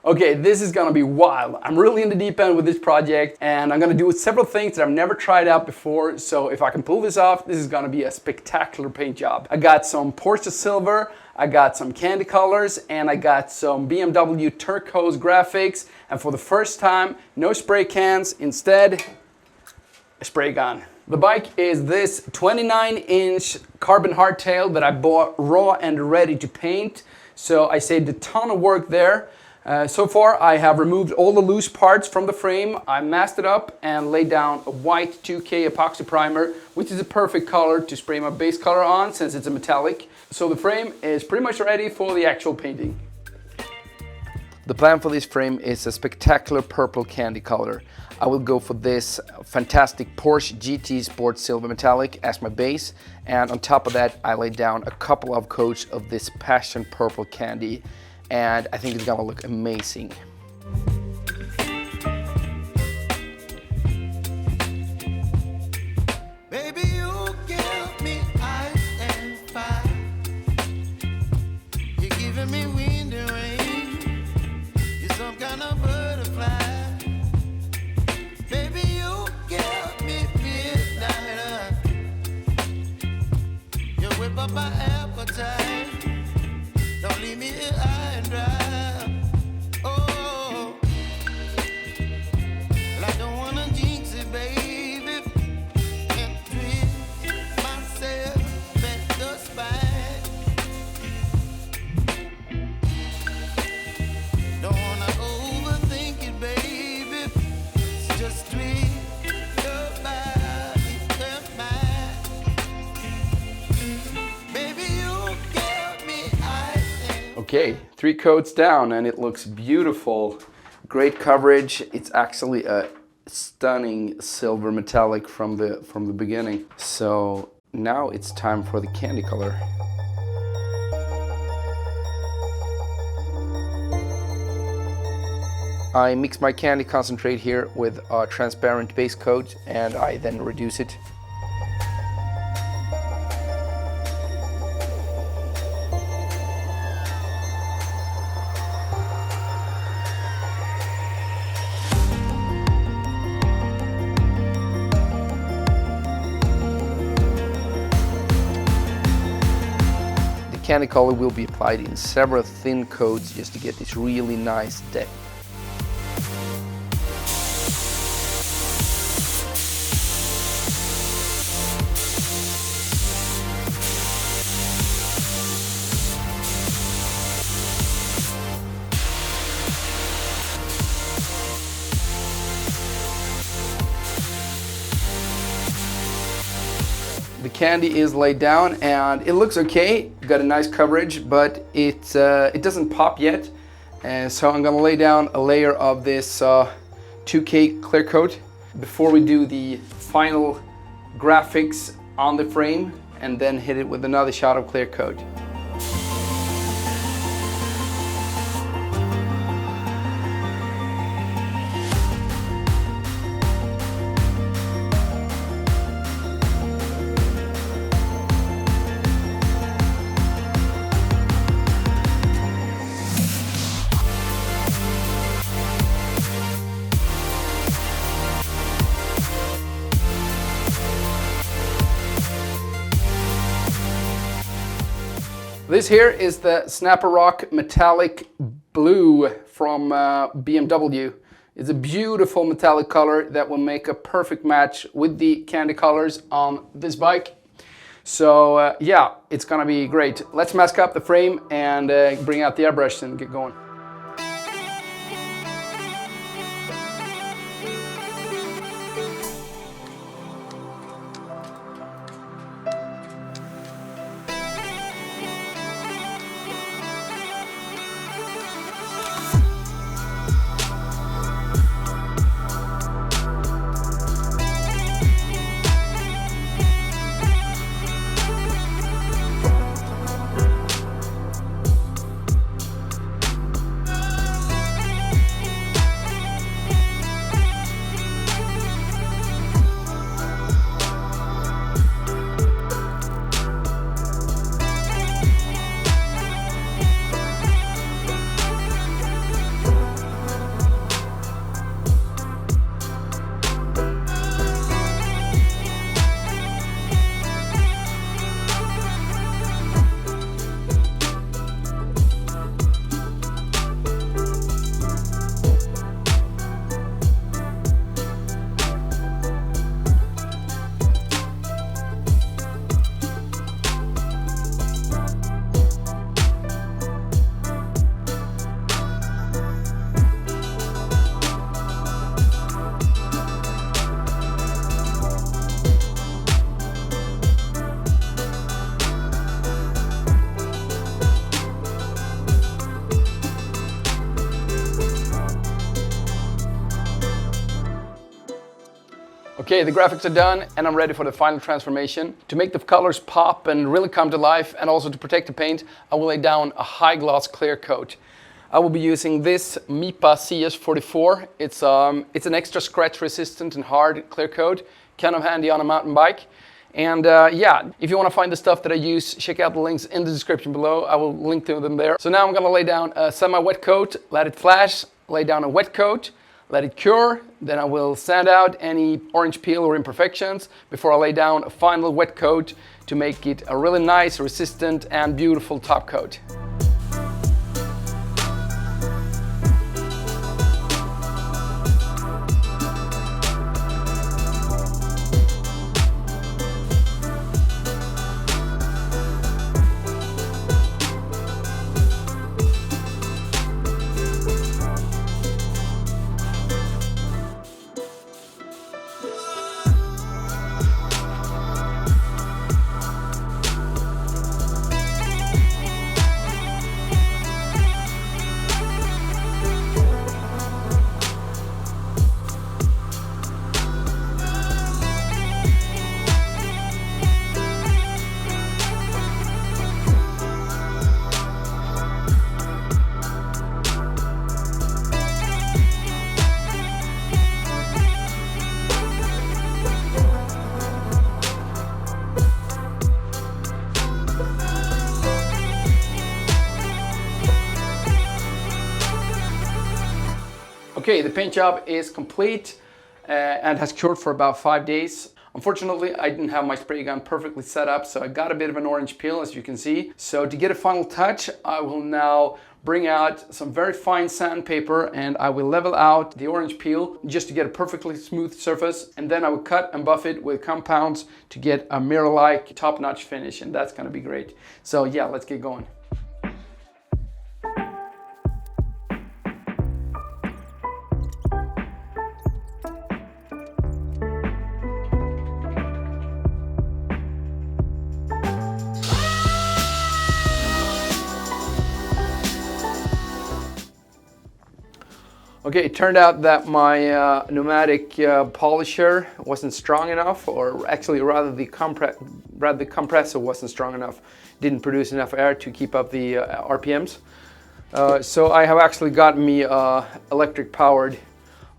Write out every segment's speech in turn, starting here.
Okay, this is gonna be wild. I'm really in the deep end with this project and I'm gonna do several things that I've never tried out before. So if I can pull this off, this is gonna be a spectacular paint job. I got some Porsche silver, I got some candy colors, and I got some BMW turquoise graphics. And for the first time, no spray cans, instead, a spray gun. The bike is this 29-inch carbon hardtail that I bought raw and ready to paint. So I saved a ton of work there. So far I have removed all the loose parts from the frame. I masked it up and laid down a white 2K epoxy primer, which is a perfect color to spray my base color on since it's a metallic. So the frame is pretty much ready for the actual painting. The plan for this frame is a spectacular purple candy color. I will go for this fantastic Porsche GT Sports Silver Metallic as my base, and on top of that I laid down a couple of coats of this passion purple candy, and I think it's gonna look amazing. Baby, you give me ice and fire. You're giving me wind and rain. You're some kind of butterfly. Baby, you give me midnight. You whip up my appetite. Don't leave me here high and dry. Oh, well, I don't wanna jinx it, baby, and twist myself at the spine. Don't wanna overthink it, baby. It's just twist your body and mine. Baby, you give me ice. Okay, 3 coats down and it looks beautiful. Great coverage. It's actually a stunning silver metallic from the beginning. So now it's time for the candy color. I mix my candy concentrate here with a transparent base coat and I then reduce it. Candy color will be applied in several thin coats just to get this really nice depth. The candy is laid down and it looks okay. Got a nice coverage, but it doesn't pop yet. So I'm gonna lay down a layer of this 2K clear coat before we do the final graphics on the frame, and then hit it with another shot of clear coat. This here is the Snapper Rock Metallic Blue from BMW. It's a beautiful metallic color that will make a perfect match with the candy colors on this bike. So yeah, it's gonna be great. Let's mask up the frame and bring out the airbrush and get going. Okay, the graphics are done and I'm ready for the final transformation. To make the colors pop and really come to life, and also to protect the paint, I will lay down a high gloss clear coat. I will be using this MIPA CS44. It's an extra scratch resistant and hard clear coat, kind of handy on a mountain bike. And yeah, if you want to find the stuff that I use, check out the links in the description below. I will link to them there. So now I'm going to lay down a semi-wet coat, let it flash, lay down a wet coat, let it cure, then I will sand out any orange peel or imperfections before I lay down a final wet coat to make it a really nice, resistant and beautiful top coat. Okay, the paint job is complete and has cured for about 5 days. Unfortunately, I didn't have my spray gun perfectly set up, so I got a bit of an orange peel, as you can see. So to get a final touch, I will now bring out some very fine sandpaper and I will level out the orange peel just to get a perfectly smooth surface. And then I will cut and buff it with compounds to get a mirror-like top-notch finish, and that's gonna be great. So yeah, let's get going. Okay, it turned out that my pneumatic polisher wasn't strong enough, or actually rather the compressor wasn't strong enough. Didn't produce enough air to keep up the RPMs. So I have actually got me electric powered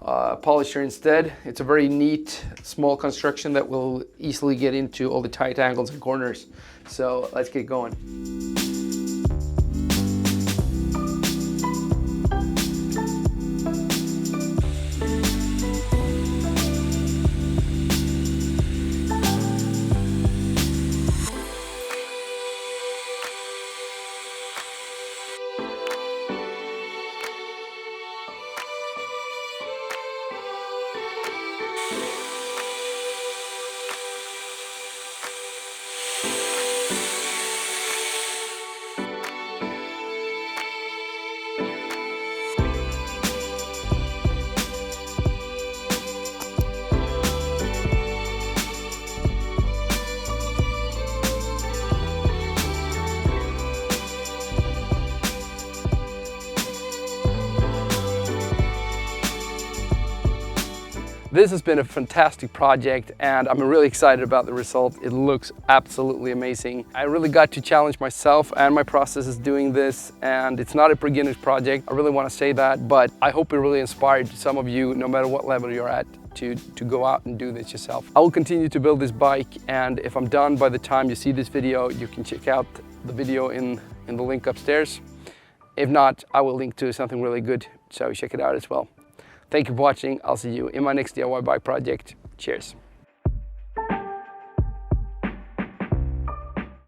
polisher instead. It's a very neat, small construction that will easily get into all the tight angles and corners. So let's get going. This has been a fantastic project and I'm really excited about the result. It looks absolutely amazing. I really got to challenge myself and my processes doing this, and it's not a beginner's project. I really want to say that, but I hope it really inspired some of you, no matter what level you're at, to go out and do this yourself. I will continue to build this bike, and if I'm done by the time you see this video, you can check out the video in the link upstairs. If not, I will link to something really good, so check it out as well. Thank you for watching. I'll see you in my next DIY bike project. Cheers.